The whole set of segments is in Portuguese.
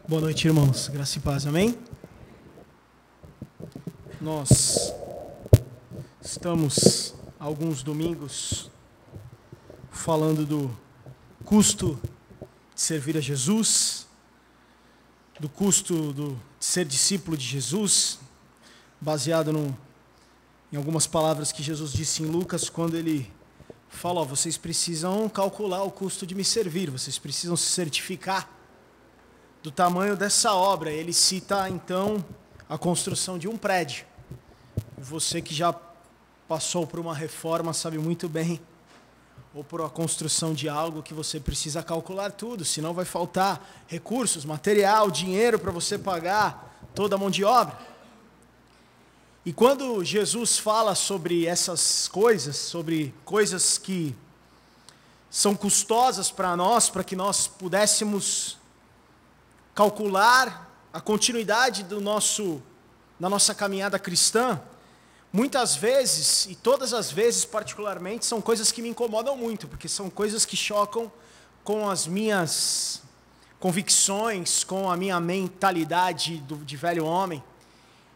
Boa noite, irmãos. Graça e paz, amém? Nós estamos há alguns domingos falando do custo de servir a Jesus, do custo de ser discípulo de Jesus, baseado em algumas palavras que Jesus disse em Lucas, quando ele fala, vocês precisam calcular o custo de me servir, vocês precisam se certificar do tamanho dessa obra. Ele cita então a construção de um prédio. Você que já passou por uma reforma sabe muito bem, ou por a construção de algo, que você precisa calcular tudo, senão vai faltar recursos, material, dinheiro para você pagar toda a mão de obra. E quando Jesus fala sobre essas coisas, sobre coisas que são custosas para nós, para que nós pudéssemos calcular a continuidade da nossa caminhada cristã, muitas vezes, e todas as vezes particularmente, são coisas que me incomodam muito, porque são coisas que chocam com as minhas convicções, com a minha mentalidade de velho homem.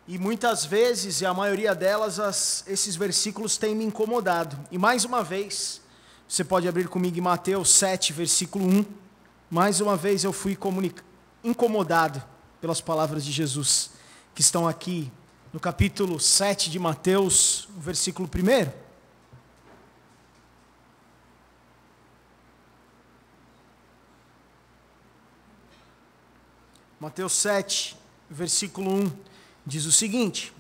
E muitas vezes, e a maioria delas, esses versículos têm me incomodado. E mais uma vez, você pode abrir comigo em Mateus 7, versículo 1. Mais uma vez eu fui incomodado pelas palavras de Jesus, que estão aqui no capítulo 7 de Mateus, versículo 1. Mateus 7, versículo 1, diz o seguinte: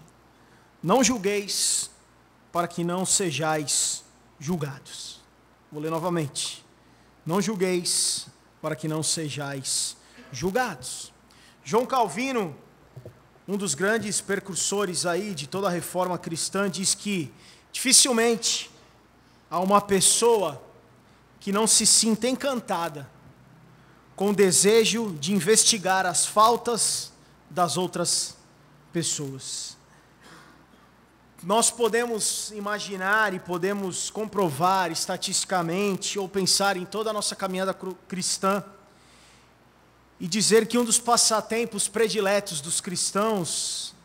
não julgueis para que não sejais julgados. Vou ler novamente. Não julgueis para que não sejais julgados. João Calvino, um dos grandes precursores aí de toda a reforma cristã, diz que dificilmente há uma pessoa que não se sinta encantada com o desejo de investigar as faltas das outras pessoas. Nós podemos imaginar e podemos comprovar estatisticamente ou pensar em toda a nossa caminhada cristã e dizer que um dos passatempos prediletos dos cristãos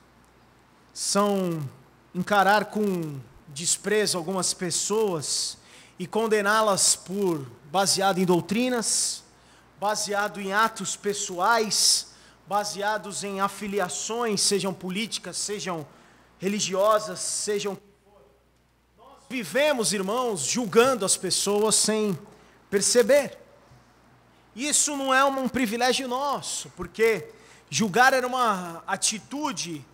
são encarar com desprezo algumas pessoas e condená-las baseado em doutrinas, baseado em atos pessoais, baseados em afiliações, sejam políticas, sejam religiosas, sejam... Nós vivemos, irmãos, julgando as pessoas sem perceber. Isso não é um privilégio nosso, porque julgar era uma atitude,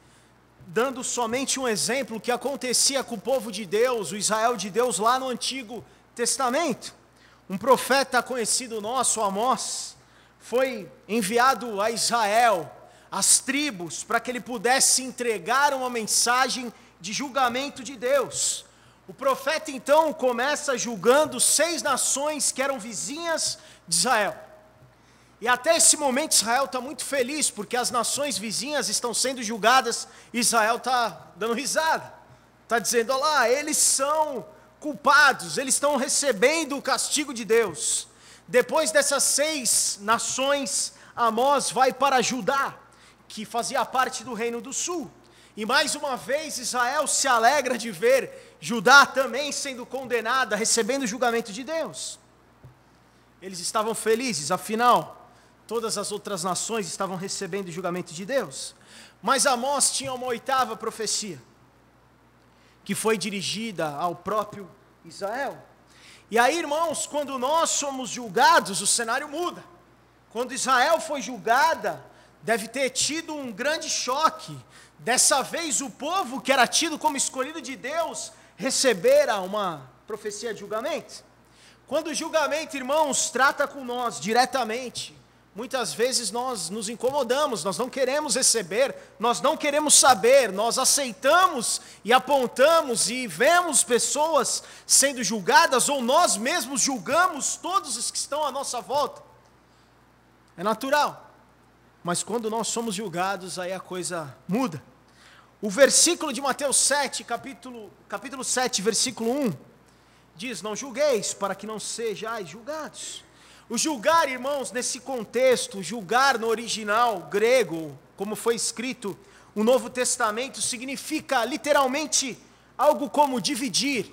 dando somente um exemplo, que acontecia com o povo de Deus, o Israel de Deus, lá no Antigo Testamento. Um profeta conhecido nosso, Amós, foi enviado a Israel, às tribos, para que ele pudesse entregar uma mensagem de julgamento de Deus. O profeta então começa julgando 6 nações que eram vizinhas de Israel. E até esse momento Israel está muito feliz, porque as nações vizinhas estão sendo julgadas, e Israel está dando risada, está dizendo, olha lá, eles são culpados, eles estão recebendo o castigo de Deus. Depois dessas 6 nações, Amós vai para Judá, que fazia parte do Reino do Sul. E mais uma vez Israel se alegra de ver Judá também sendo condenada, recebendo o julgamento de Deus. Eles estavam felizes, afinal, todas as outras nações estavam recebendo o julgamento de Deus. Mas Amós tinha uma 8ª profecia, que foi dirigida ao próprio Israel. E aí, irmãos, quando nós somos julgados, o cenário muda. Quando Israel foi julgada, deve ter tido um grande choque. Dessa vez, o povo que era tido como escolhido de Deus, recebera uma profecia de julgamento. Quando o julgamento, irmãos, trata com nós diretamente, muitas vezes nós nos incomodamos, nós não queremos receber, nós não queremos saber, nós aceitamos e apontamos e vemos pessoas sendo julgadas, ou nós mesmos julgamos todos os que estão à nossa volta. É natural. Mas quando nós somos julgados, aí a coisa muda. O versículo de Mateus 7, capítulo 7, versículo 1, diz, não julgueis para que não sejais julgados. O julgar, irmãos, nesse contexto, julgar no original grego, como foi escrito o Novo Testamento, significa literalmente algo como dividir,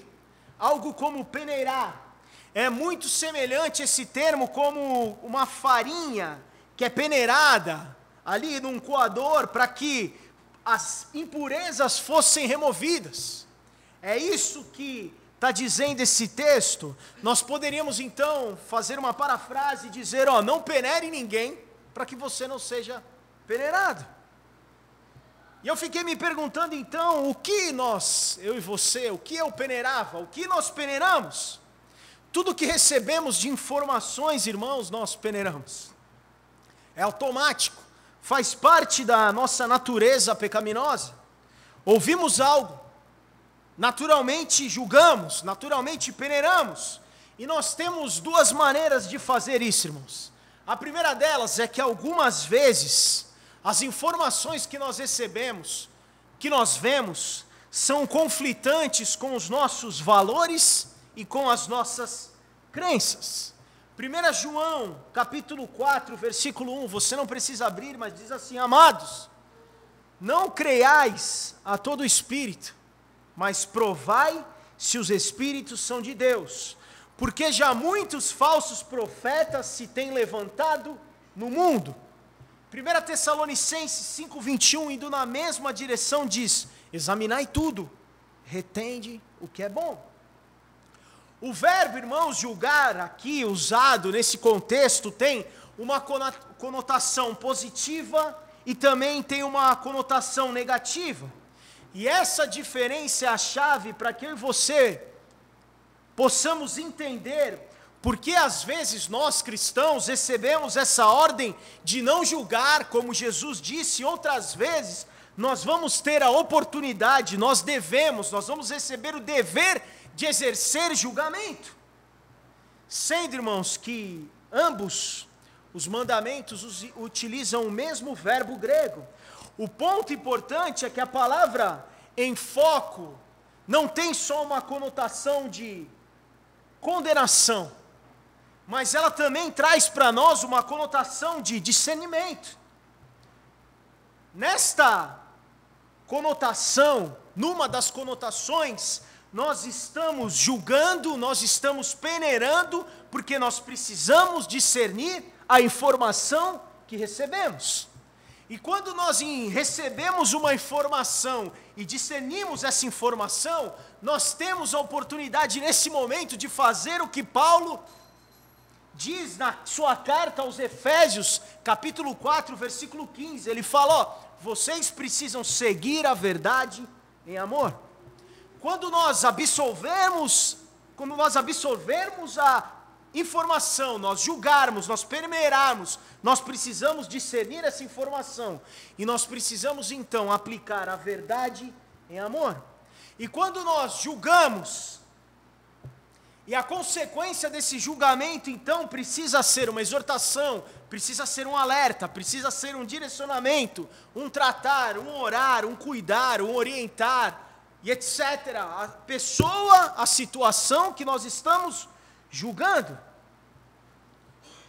algo como peneirar. É muito semelhante esse termo como uma farinha que é peneirada ali num coador para que as impurezas fossem removidas. É isso que está dizendo esse texto. Nós poderíamos então fazer uma parafrase e dizer, não peneire ninguém para que você não seja peneirado. E eu fiquei me perguntando então, o que eu e você, o que eu peneirava, o que nós peneiramos? Tudo que recebemos de informações, irmãos, nós peneiramos. É automático, faz parte da nossa natureza pecaminosa. Ouvimos algo, naturalmente julgamos, naturalmente peneiramos. E nós temos duas maneiras de fazer isso, irmãos. A primeira delas é que algumas vezes as informações que nós recebemos, que nós vemos, são conflitantes com os nossos valores e com as nossas crenças. 1 João, capítulo 4, versículo 1, você não precisa abrir, mas diz assim: amados, não creiais a todo espírito, mas provai se os espíritos são de Deus, porque já muitos falsos profetas se têm levantado no mundo. 1 Tessalonicenses 5:21, indo na mesma direção, diz: examinai tudo, retende o que é bom. O verbo, irmãos, julgar, aqui usado nesse contexto, tem uma conotação positiva e também tem uma conotação negativa. E essa diferença é a chave para que eu e você possamos entender porque às vezes nós cristãos recebemos essa ordem de não julgar, como Jesus disse, e outras vezes nós vamos ter a oportunidade, nós vamos receber o dever de exercer julgamento. Sendo, irmãos, que ambos os mandamentos utilizam o mesmo verbo grego. O ponto importante é que a palavra em foco não tem só uma conotação de condenação, mas ela também traz para nós uma conotação de discernimento. Nesta conotação, numa das conotações, nós estamos julgando, nós estamos peneirando, porque nós precisamos discernir a informação que recebemos. E quando nós recebemos uma informação e discernimos essa informação, nós temos a oportunidade nesse momento de fazer o que Paulo diz na sua carta aos Efésios, capítulo 4, versículo 15, ele fala, vocês precisam seguir a verdade em amor. Quando nós absorvermos a informação, nós julgarmos, nós peneirarmos, nós precisamos discernir essa informação, e nós precisamos então aplicar a verdade em amor. E quando nós julgamos, e a consequência desse julgamento, então, precisa ser uma exortação, precisa ser um alerta, precisa ser um direcionamento, um tratar, um orar, um cuidar, um orientar, e etc. A pessoa, a situação que nós estamos julgando.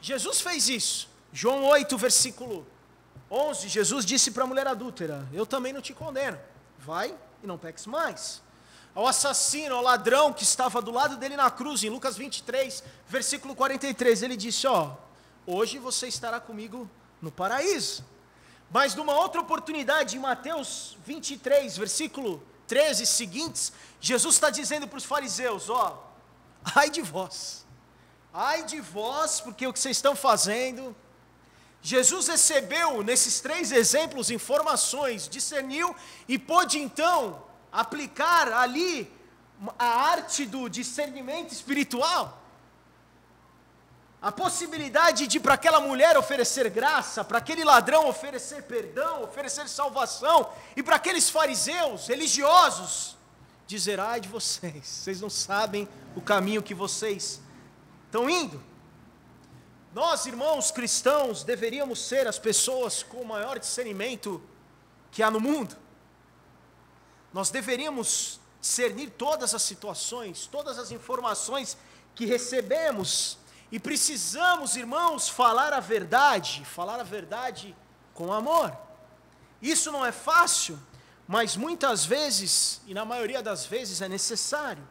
Jesus fez isso. João 8, versículo 11, Jesus disse para a mulher adúltera, eu também não te condeno, vai e não peques mais. Ao assassino, ao ladrão que estava do lado dele na cruz, em Lucas 23, versículo 43, ele disse, hoje você estará comigo no paraíso. Mas numa outra oportunidade, em Mateus 23, versículo 13 seguintes, Jesus está dizendo para os fariseus, ai de vós, porque o que vocês estão fazendo. Jesus recebeu nesses três exemplos informações, discerniu e pôde então aplicar ali a arte do discernimento espiritual. A possibilidade de para aquela mulher oferecer graça, para aquele ladrão oferecer perdão, oferecer salvação, e para aqueles fariseus religiosos dizer, ai de vocês não sabem o caminho que vocês estão indo. Nós, irmãos cristãos, deveríamos ser as pessoas com o maior discernimento que há no mundo. Nós deveríamos discernir todas as situações, todas as informações que recebemos, E precisamos, irmãos, falar a verdade com amor. Isso não é fácil, mas muitas vezes, e na maioria das vezes, é necessário.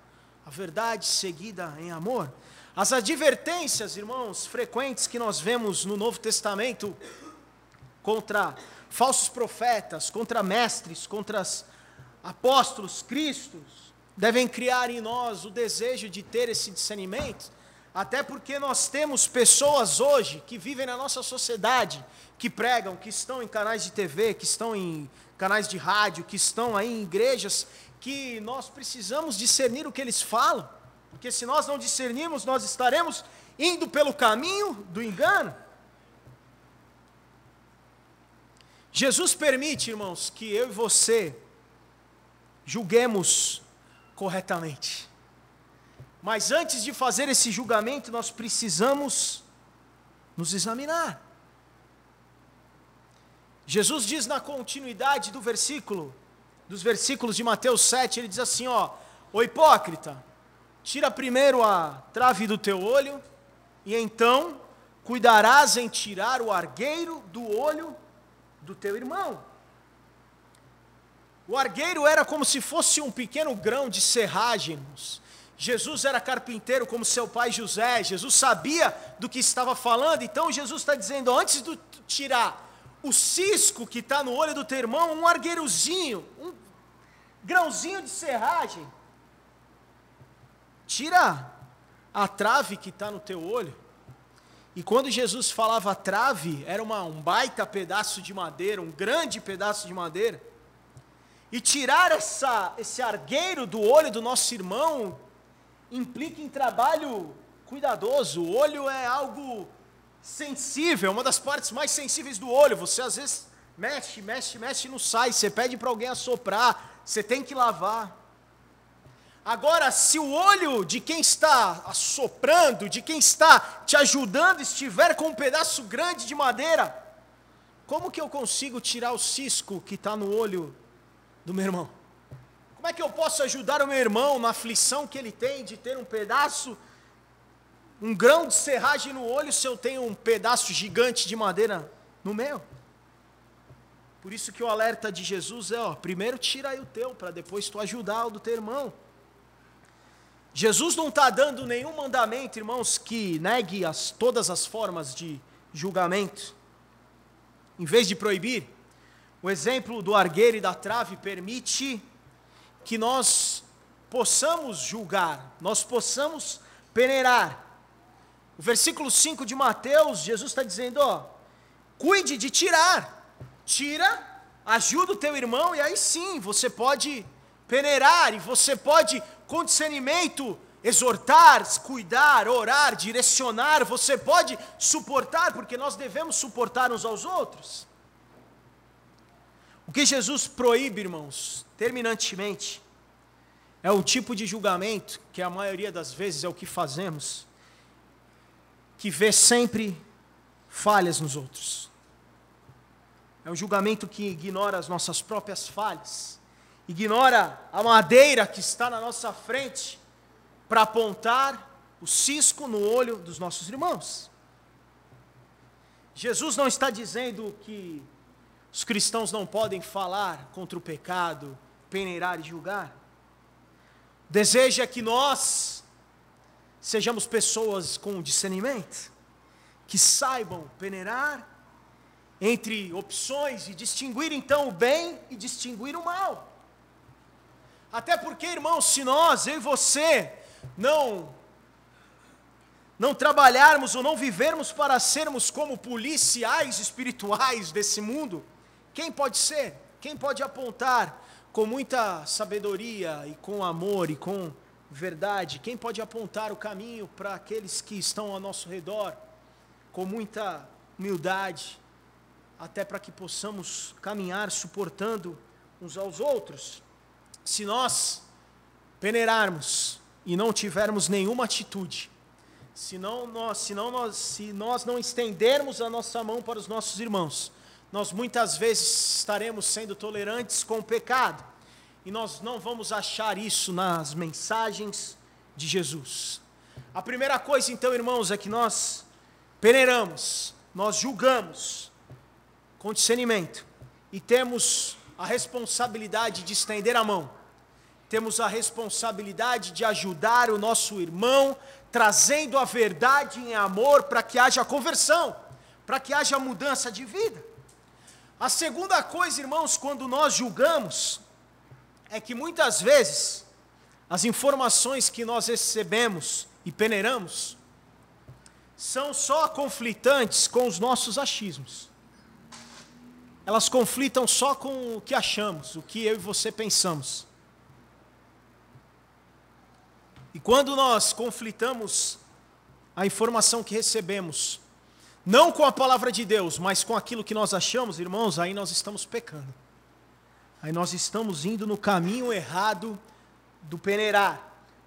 A verdade seguida em amor. As advertências, irmãos, frequentes que nós vemos no Novo Testamento contra falsos profetas, contra mestres, contra apóstolos, cristos, devem criar em nós o desejo de ter esse discernimento, até porque nós temos pessoas hoje que vivem na nossa sociedade, que pregam, que estão em canais de TV, que estão em canais de rádio, que estão aí em igrejas, que nós precisamos discernir o que eles falam, porque se nós não discernirmos, nós estaremos indo pelo caminho do engano. Jesus permite, irmãos, que eu e você julguemos corretamente. Mas antes de fazer esse julgamento, nós precisamos nos examinar. Jesus diz na continuidade dos versículos de Mateus 7, ele diz assim, ô hipócrita, tira primeiro a trave do teu olho, e então cuidarás em tirar o argueiro do olho do teu irmão. O argueiro era como se fosse um pequeno grão de serragem, irmãos. Jesus era carpinteiro como seu pai José, Jesus sabia do que estava falando, então Jesus está dizendo, antes de tirar o cisco que está no olho do teu irmão, um argueirozinho, um grãozinho de serragem, tira a trave que está no teu olho. E quando Jesus falava trave, era um baita pedaço de madeira, um grande pedaço de madeira. E tirar esse argueiro do olho do nosso irmão implica em trabalho cuidadoso. O olho é algo sensível, uma das partes mais sensíveis do olho. Você às vezes mexe e não sai. Você pede para alguém assoprar, você tem que lavar. Agora, se o olho de quem está assoprando, de quem está te ajudando, estiver com um pedaço grande de madeira, como que eu consigo tirar o cisco que está no olho do meu irmão? Como é que eu posso ajudar o meu irmão na aflição que ele tem de ter um pedaço, um grão de serragem no olho, se eu tenho um pedaço gigante de madeira no meu? Por isso que o alerta de Jesus é, primeiro tira aí o teu, para depois tu ajudar o do teu irmão. Jesus não está dando nenhum mandamento, irmãos, que negue todas as formas de julgamento. Em vez de proibir, o exemplo do argueiro e da trave permite que nós possamos julgar, nós possamos peneirar. O versículo 5 de Mateus, Jesus está dizendo, cuide de tirar, tira, ajuda o teu irmão, e aí sim, você pode peneirar, e você pode, com discernimento, exortar, cuidar, orar, direcionar, você pode suportar, porque nós devemos suportar uns aos outros. O que Jesus proíbe, irmãos, terminantemente, é o tipo de julgamento, que a maioria das vezes é o que fazemos, que vê sempre falhas nos outros. É um julgamento que ignora as nossas próprias falhas, ignora a madeira que está na nossa frente, para apontar o cisco no olho dos nossos irmãos. Jesus não está dizendo que os cristãos não podem falar contra o pecado, peneirar e julgar. Deseja que nós sejamos pessoas com discernimento, que saibam peneirar entre opções e distinguir então o bem e distinguir o mal. Até porque, irmãos, se nós, eu e você, não trabalharmos ou não vivermos para sermos como policiais espirituais desse mundo, quem pode ser? Quem pode apontar com muita sabedoria e com amor e com verdade? Quem pode apontar o caminho para aqueles que estão ao nosso redor com muita humildade, até para que possamos caminhar suportando uns aos outros? Se nós peneirarmos e não tivermos nenhuma atitude, se nós não estendermos a nossa mão para os nossos irmãos, nós muitas vezes estaremos sendo tolerantes com o pecado, e nós não vamos achar isso nas mensagens de Jesus. A primeira coisa, então, irmãos, é que nós peneiramos, nós julgamos com discernimento e temos a responsabilidade de estender a mão. Temos a responsabilidade de ajudar o nosso irmão, trazendo a verdade em amor para que haja conversão, para que haja mudança de vida. A segunda coisa, irmãos, quando nós julgamos, é que muitas vezes as informações que nós recebemos e peneiramos são só conflitantes com os nossos achismos. Elas conflitam só com o que achamos, o que eu e você pensamos. E quando nós conflitamos a informação que recebemos, não com a palavra de Deus, mas com aquilo que nós achamos, irmãos, aí nós estamos pecando. Aí nós estamos indo no caminho errado do peneirar,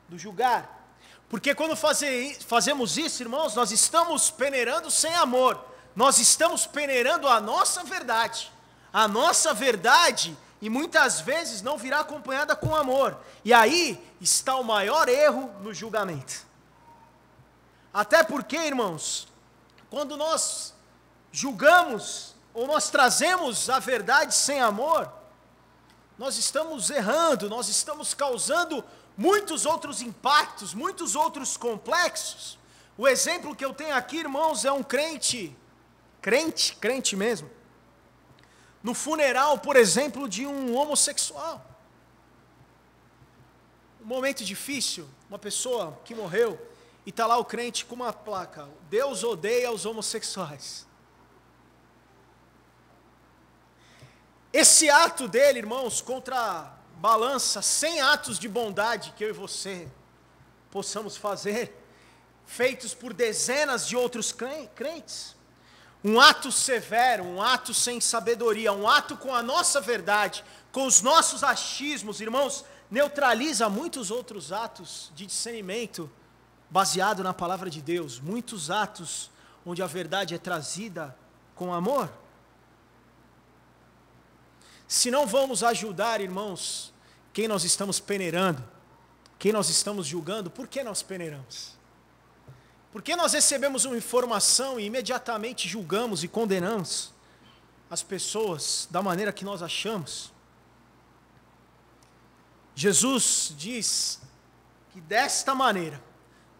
do julgar. Porque quando fazemos isso, irmãos, nós estamos peneirando sem amor. Nós estamos peneirando a nossa verdade. A nossa verdade, e muitas vezes não virá acompanhada com amor. E aí está o maior erro no julgamento. Até porque, irmãos, quando nós julgamos, ou nós trazemos a verdade sem amor, nós estamos errando, nós estamos causando muitos outros impactos, muitos outros complexos. O exemplo que eu tenho aqui, irmãos, é um crente mesmo, no funeral, por exemplo, de um homossexual. Um momento difícil, uma pessoa que morreu, e está lá o crente com uma placa: Deus odeia os homossexuais. Esse ato dele, irmãos, contrabalança 100 atos de bondade que eu e você possamos fazer, feitos por dezenas de outros crentes. Um ato severo, um ato sem sabedoria, um ato com a nossa verdade, com os nossos achismos, irmãos, neutraliza muitos outros atos de discernimento baseado na palavra de Deus, muitos atos onde a verdade é trazida com amor. Se não vamos ajudar, irmãos, quem nós estamos peneirando, quem nós estamos julgando, por que nós peneiramos? Porque nós recebemos uma informação e imediatamente julgamos e condenamos as pessoas da maneira que nós achamos. Jesus diz que desta maneira,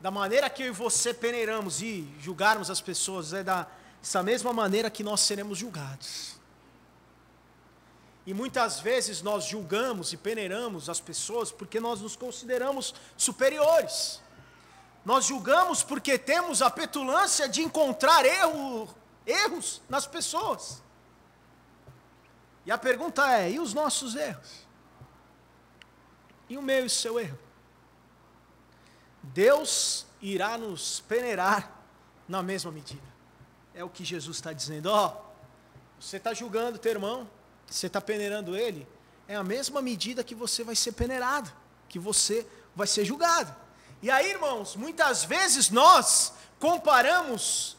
da maneira que eu e você peneiramos e julgarmos as pessoas, é dessa mesma maneira que nós seremos julgados. E muitas vezes nós julgamos e peneiramos as pessoas porque nós nos consideramos superiores. Nós julgamos porque temos a petulância de encontrar erros nas pessoas. E a pergunta é: e os nossos erros? E o meu e o seu erro? Deus irá nos peneirar na mesma medida. É o que Jesus está dizendo. Você está julgando teu irmão, você está peneirando ele, é a mesma medida que você vai ser peneirado, que você vai ser julgado. E aí, irmãos, muitas vezes nós comparamos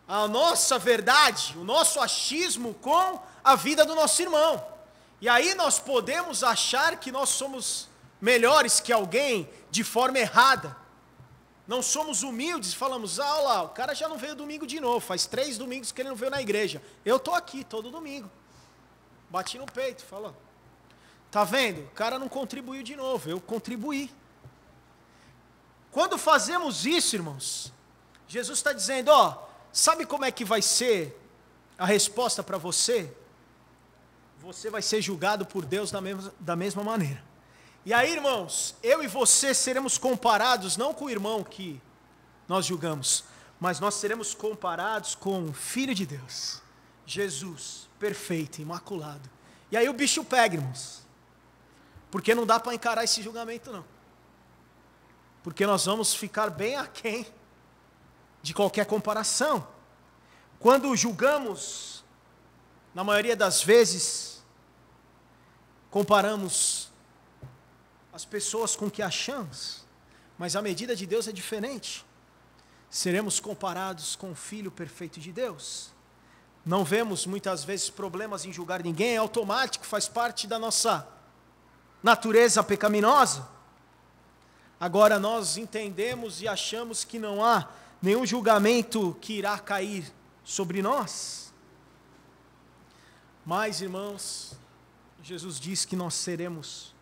a nossa verdade, o nosso achismo com a vida do nosso irmão. E aí nós podemos achar que nós somos melhores que alguém de forma errada. Não somos humildes e falamos: olha lá, o cara já não veio domingo de novo, faz 3 domingos que ele não veio na igreja. Eu estou aqui todo domingo. Bati no peito, falou: tá vendo? O cara não contribuiu de novo, eu contribuí. Quando fazemos isso, irmãos, Jesus está dizendo: sabe como é que vai ser a resposta para você? Você vai ser julgado por Deus da mesma maneira. E aí, irmãos, eu e você seremos comparados não com o irmão que nós julgamos, mas nós seremos comparados com o Filho de Deus, Jesus, perfeito, imaculado. E aí o bicho pega, irmãos, porque não dá para encarar esse julgamento não. Porque nós vamos ficar bem aquém de qualquer comparação. Quando julgamos, na maioria das vezes, comparamos as pessoas com o que achamos, mas a medida de Deus é diferente. Seremos comparados com o Filho perfeito de Deus. Não vemos muitas vezes problemas em julgar ninguém, é automático, faz parte da nossa natureza pecaminosa. Agora nós entendemos e achamos que não há nenhum julgamento que irá cair sobre nós. Mas, irmãos, Jesus diz que nós seremos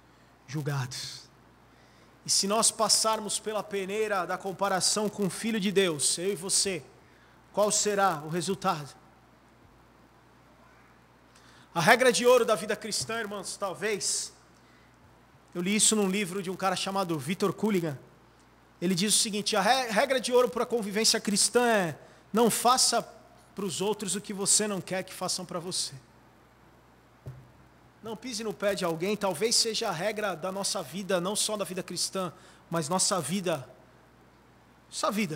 julgados. E se nós passarmos pela peneira da comparação com o Filho de Deus, eu e você, qual será o resultado? A regra de ouro da vida cristã, irmãos, talvez, eu li isso num livro de um cara chamado Victor Culligan. Ele diz o seguinte: a regra de ouro para a convivência cristã é: não faça para os outros o que você não quer que façam para você. Não pise no pé de alguém. Talvez seja a regra da nossa vida, não só da vida cristã, mas nossa vida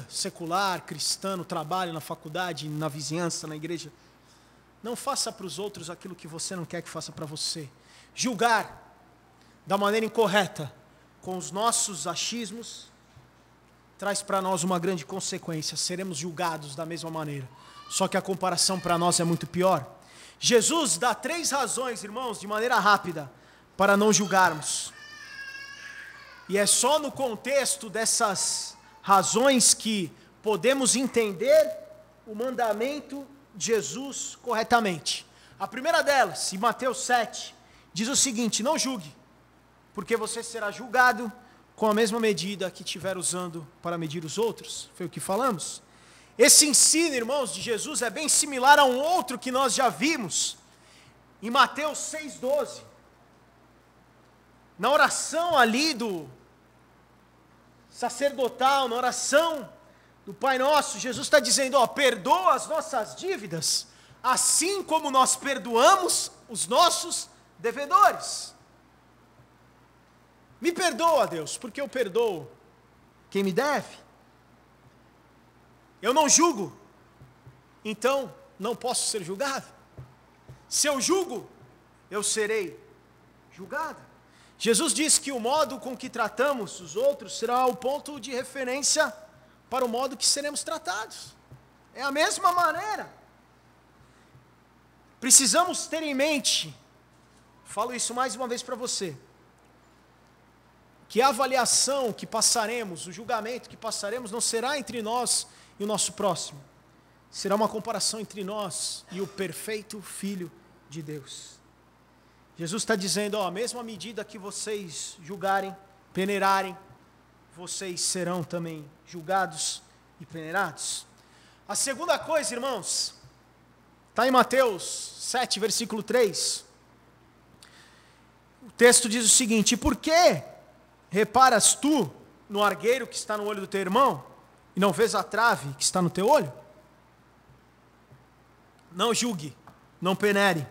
secular, cristã, no trabalho, na faculdade, na vizinhança, na igreja. Não faça para os outros aquilo que você não quer que faça para você. Julgar da maneira incorreta, com os nossos achismos, traz para nós uma grande consequência: seremos julgados da mesma maneira. Só que a comparação para nós é muito pior. Jesus dá 3 razões, irmãos, de maneira rápida, para não julgarmos. E é só no contexto dessas razões que podemos entender o mandamento de Jesus corretamente. A primeira delas, em Mateus 7, diz o seguinte: não julgue, porque você será julgado com a mesma medida que estiver usando para medir os outros. Foi o que falamos. Esse ensino, irmãos, de Jesus é bem similar a um outro que nós já vimos em Mateus 6,12. Na oração ali do sacerdotal, na oração do Pai Nosso, Jesus está dizendo: perdoa as nossas dívidas, assim como nós perdoamos os nossos devedores. Me perdoa, Deus, porque eu perdoo quem me deve. Eu não julgo, então não posso ser julgado. Se eu julgo, eu serei julgado. Jesus disse que o modo com que tratamos os outros será o ponto de referência para o modo que seremos tratados. É a mesma maneira. Precisamos ter em mente, falo isso mais uma vez para você, que a avaliação que passaremos, o julgamento que passaremos, não será entre nós e o nosso próximo. Será uma comparação entre nós e o perfeito Filho de Deus. Jesus está dizendo: a mesma medida que vocês julgarem, peneirarem, vocês serão também julgados e peneirados. A segunda coisa, irmãos, está em Mateus 7, versículo 3. O texto diz o seguinte: por que reparas tu no argueiro que está no olho do teu irmão, e não vês a trave que está no teu olho? Não julgue, não penere,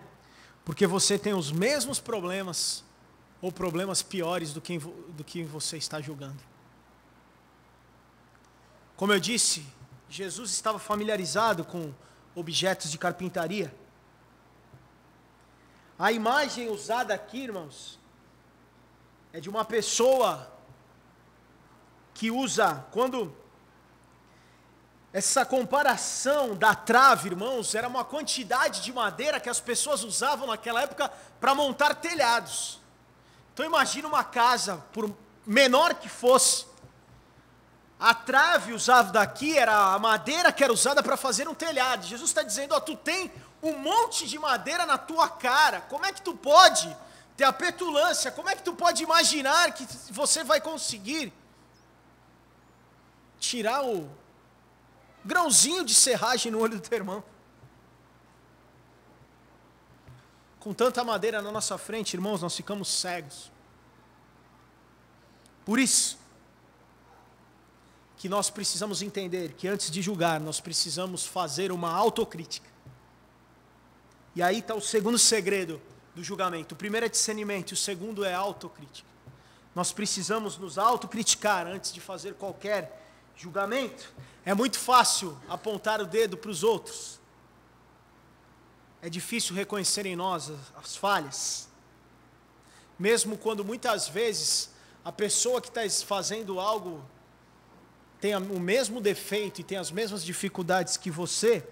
porque você tem os mesmos problemas, ou problemas piores do que você está julgando. Como eu disse, Jesus estava familiarizado com objetos de carpintaria. A imagem usada aqui, irmãos, é de uma pessoa que usa, quando essa comparação da trave, irmãos, era uma quantidade de madeira que as pessoas usavam naquela época para montar telhados. Então imagina uma casa, por menor que fosse, a trave usada daqui era a madeira que era usada para fazer um telhado. Jesus está dizendo: tu tem um monte de madeira na tua cara, como é que tu pode ter a petulância, como é que tu pode imaginar que você vai conseguir tirar o grãozinho de serragem no olho do teu irmão? Com tanta madeira na nossa frente, irmãos, nós ficamos cegos. Por isso que nós precisamos entender que antes de julgar, nós precisamos fazer uma autocrítica. E aí está o segundo segredo do julgamento. O primeiro é discernimento, e o segundo é autocrítica. Nós precisamos nos autocriticar antes de fazer qualquer julgamento. É muito fácil apontar o dedo para os outros. É difícil reconhecer em nós as falhas. Mesmo quando muitas vezes a pessoa que está fazendo algo tem o mesmo defeito e tem as mesmas dificuldades que você.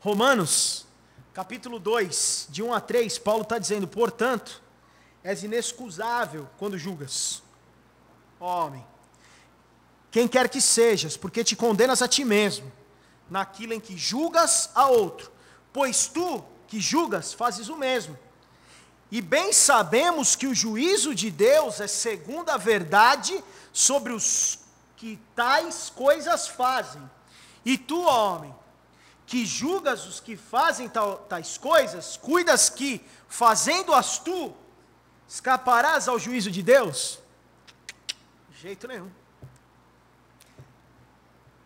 Romanos, capítulo 2, de 1 a 3, Paulo está dizendo: portanto, és inexcusável quando julgas. homem, quem quer que sejas, porque te condenas a ti mesmo, naquilo em que julgas a outro, pois tu que julgas fazes o mesmo. E bem sabemos que o juízo de Deus é segundo a verdade sobre os que tais coisas fazem. E tu, homem, que julgas os que fazem tais coisas, cuidas que, fazendo-as tu, escaparás ao juízo de Deus? De jeito nenhum.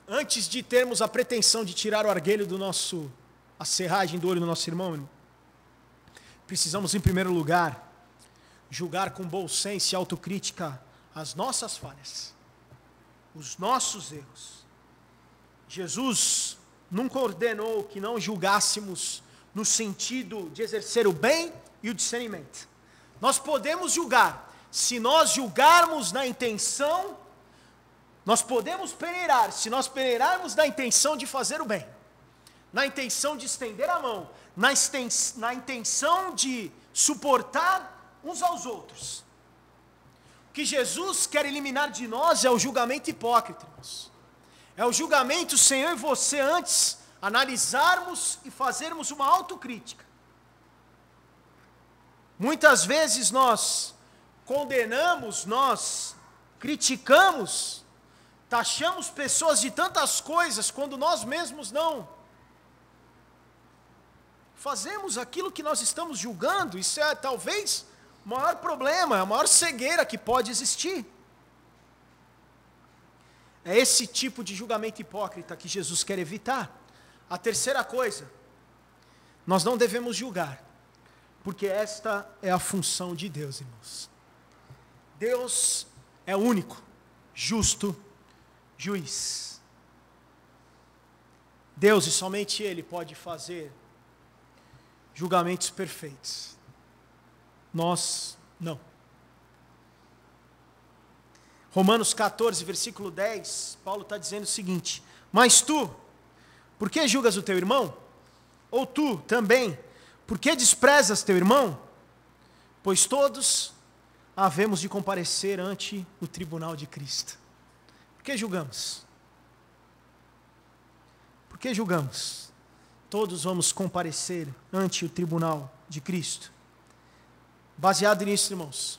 Antes de termos a pretensão de tirar o arguelho a serragem do olho do nosso irmão, precisamos, em primeiro lugar, julgar com bom senso e autocrítica as nossas falhas, os nossos erros. Jesus nunca ordenou que não julgássemos no sentido de exercer o bem e o discernimento. Nós podemos julgar, se nós julgarmos na intenção, nós podemos peneirar, se nós peneirarmos na intenção de fazer o bem, na intenção de estender a mão, na intenção de suportar uns aos outros. O que Jesus quer eliminar de nós é o julgamento hipócrita, irmãos. É o julgamento sem eu e você antes analisarmos e fazermos uma autocrítica. Muitas vezes nós condenamos, nós criticamos, taxamos pessoas de tantas coisas quando nós mesmos não fazemos aquilo que nós estamos julgando. Isso é talvez o maior problema, a maior cegueira que pode existir. É esse tipo de julgamento hipócrita que Jesus quer evitar. A terceira coisa, nós não devemos julgar, porque esta é a função de Deus, irmãos. Deus é o único, justo juiz. Deus e somente Ele pode fazer julgamentos perfeitos. Nós não. Romanos 14, versículo 10, Paulo está dizendo o seguinte: mas tu, por que julgas o teu irmão? Ou tu também, por que desprezas teu irmão? Pois todos havemos de comparecer ante o tribunal de Cristo. Por que julgamos? Por que julgamos? Todos vamos comparecer ante o tribunal de Cristo. Baseado nisso, irmãos,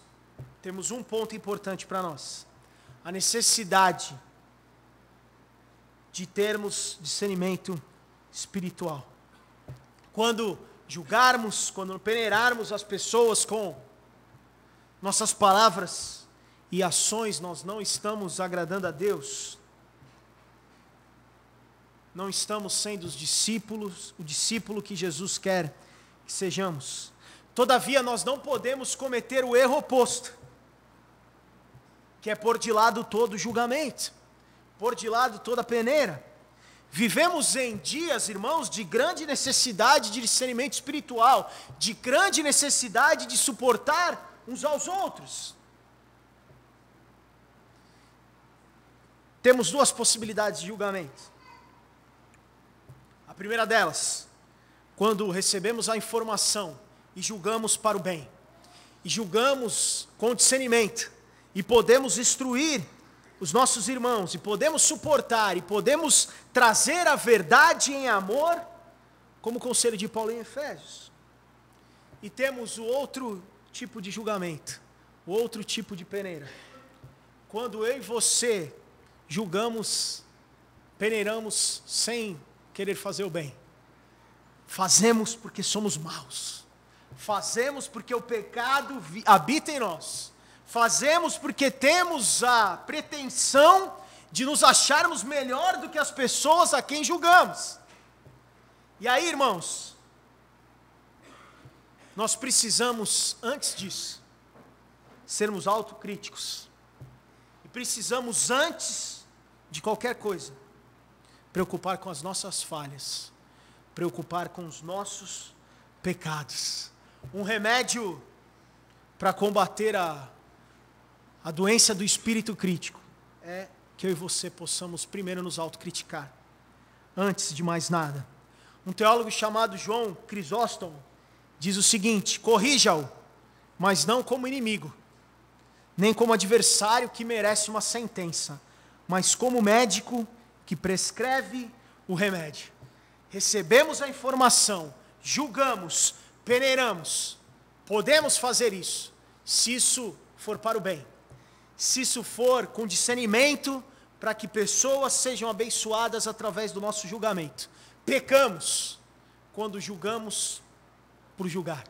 temos um ponto importante para nós: a necessidade de termos discernimento espiritual. Quando julgarmos, quando peneirarmos as pessoas com nossas palavras e ações, nós não estamos agradando a Deus. Não estamos sendo os discípulos, o discípulo que Jesus quer que sejamos. Todavia, nós não podemos cometer o erro oposto, que é pôr de lado todo o julgamento, pôr de lado toda a peneira. Vivemos em dias, irmãos, de grande necessidade de discernimento espiritual, de grande necessidade de suportar uns aos outros. Temos duas possibilidades de julgamento. A primeira delas, quando recebemos a informação e julgamos para o bem, e julgamos com discernimento, e podemos instruir os nossos irmãos, e podemos suportar, e podemos trazer a verdade em amor, como o conselho de Paulo em Efésios. E temos o outro tipo de julgamento, o outro tipo de peneira. Quando eu e você julgamos, peneiramos sem querer fazer o bem. Fazemos porque somos maus. Fazemos porque o pecado habita em nós. Fazemos porque temos a pretensão de nos acharmos melhor do que as pessoas a quem julgamos. E aí, irmãos, nós precisamos, antes disso, sermos autocríticos. E precisamos, antes de qualquer coisa, preocupar com as nossas falhas, preocupar com os nossos pecados. Um remédio para combater a doença do espírito crítico é que eu e você possamos primeiro nos autocriticar, antes de mais nada. Um teólogo chamado João Crisóstomo diz o seguinte: corrija-o, mas não como inimigo, nem como adversário que merece uma sentença, mas como médico que prescreve o remédio. Recebemos a informação, julgamos, peneiramos. Podemos fazer isso, se isso for para o bem. Se isso for com discernimento, para que pessoas sejam abençoadas através do nosso julgamento. Pecamos quando julgamos por julgar,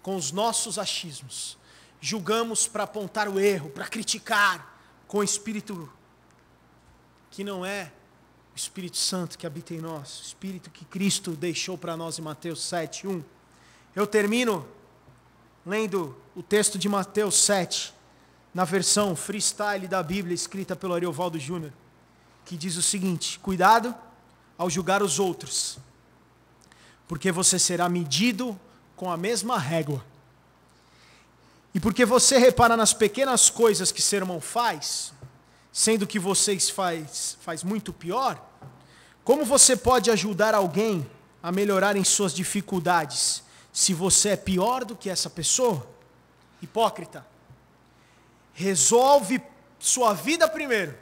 com os nossos achismos. Julgamos para apontar o erro, para criticar, com o Espírito que não é o Espírito Santo que habita em nós, o Espírito que Cristo deixou para nós em Mateus 7:1. Eu termino lendo o texto de Mateus 7, na versão freestyle da Bíblia, escrita pelo Ariovaldo Júnior, que diz o seguinte: cuidado ao julgar os outros, porque você será medido com a mesma régua. E porque você repara nas pequenas coisas que seu irmão faz, sendo que vocês faz muito pior, como você pode ajudar alguém a melhorar em suas dificuldades, se você é pior do que essa pessoa? Hipócrita, resolve sua vida primeiro,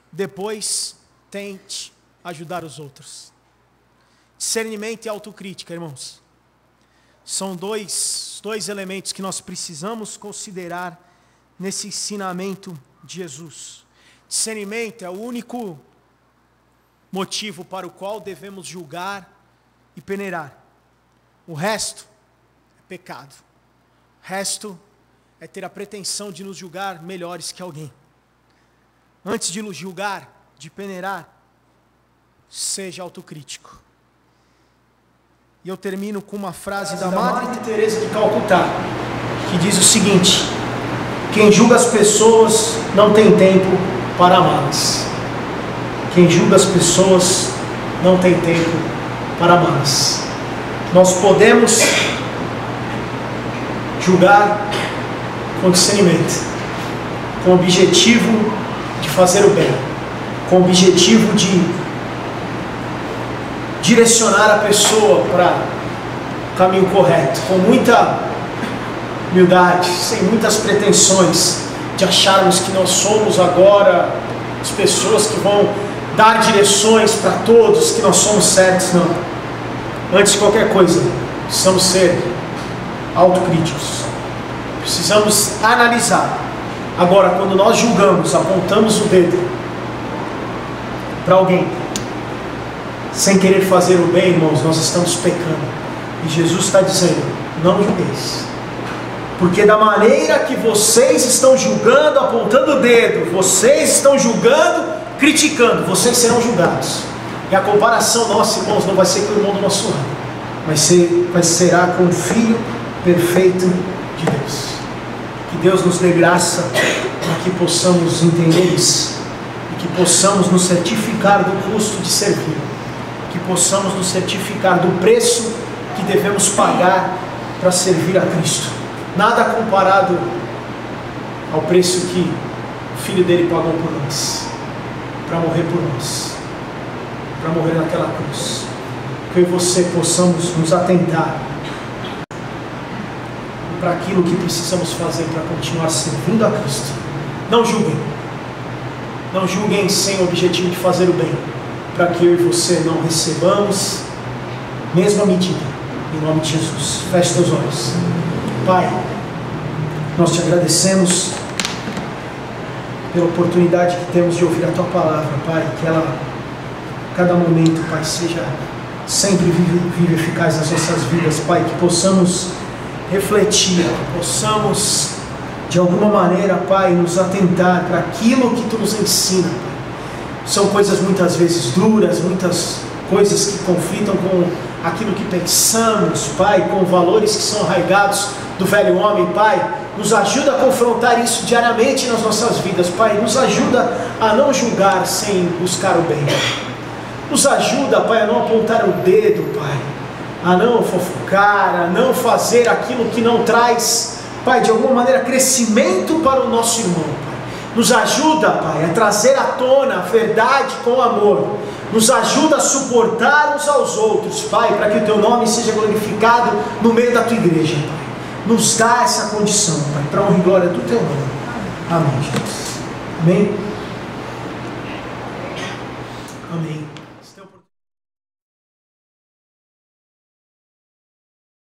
depois tente ajudar os outros. Discernimento e autocrítica, irmãos, são dois elementos que nós precisamos considerar nesse ensinamento de Jesus. Discernimento é o único motivo para o qual devemos julgar e peneirar. O resto é pecado. O resto é ter a pretensão de nos julgar melhores que alguém. Antes de nos julgar, de peneirar, seja autocrítico. E eu termino com uma frase da Madre Teresa de Calcutá, que diz o seguinte: quem julga as pessoas não tem tempo para amá-las. Quem julga as pessoas não tem tempo para amá-las. Nós podemos julgar com discernimento, com o objetivo de fazer o bem, com o objetivo de direcionar a pessoa para o caminho correto, com muita humildade, sem muitas pretensões de acharmos que nós somos agora as pessoas que vão dar direções para todos, que nós somos certos. Não. Antes de qualquer coisa, precisamos ser autocríticos, precisamos analisar. Agora, quando nós julgamos, apontamos o dedo para alguém, sem querer fazer o bem, irmãos, nós estamos pecando. E Jesus está dizendo: não julgueis, porque da maneira que vocês estão julgando, apontando o dedo, vocês estão julgando, criticando, vocês serão julgados. E a comparação nossa, irmãos, não vai ser com o irmão do nosso lado, mas será com o Filho perfeito de Deus. Que Deus nos dê graça para que possamos entender isso, e que possamos nos certificar do custo de servir, que possamos nos certificar do preço que devemos pagar para servir a Cristo. Nada comparado ao preço que o Filho dele pagou por nós, para morrer por nós, para morrer naquela cruz. Que eu e você possamos nos atentar para aquilo que precisamos fazer para continuar servindo a Cristo. Não julguem. Não julguem sem o objetivo de fazer o bem, para que eu e você não recebamos mesma medida, em nome de Jesus. Feche teus olhos. Pai, nós te agradecemos pela oportunidade que temos de ouvir a tua palavra, Pai, que ela, a cada momento, Pai, seja sempre viva e eficaz nas nossas vidas, Pai, que possamos refletir, que possamos de alguma maneira, Pai, nos atentar para aquilo que tu nos ensina, Pai. São coisas muitas vezes duras, muitas coisas que conflitam com aquilo que pensamos, Pai, com valores que são arraigados do velho homem, Pai. Nos ajuda a confrontar isso diariamente nas nossas vidas, Pai. Nos ajuda a não julgar sem buscar o bem. Nos ajuda, Pai, a não apontar o dedo, Pai, a não fofocar, a não fazer aquilo que não traz, Pai, de alguma maneira crescimento para o nosso irmão, Pai. Nos ajuda, Pai, a trazer à tona a verdade com amor. Nos ajuda a suportar uns aos outros, Pai, para que o teu nome seja glorificado no meio da tua igreja, Pai. Nos dá essa condição, Pai, para honra e glória do teu nome. Amém, Jesus. Amém?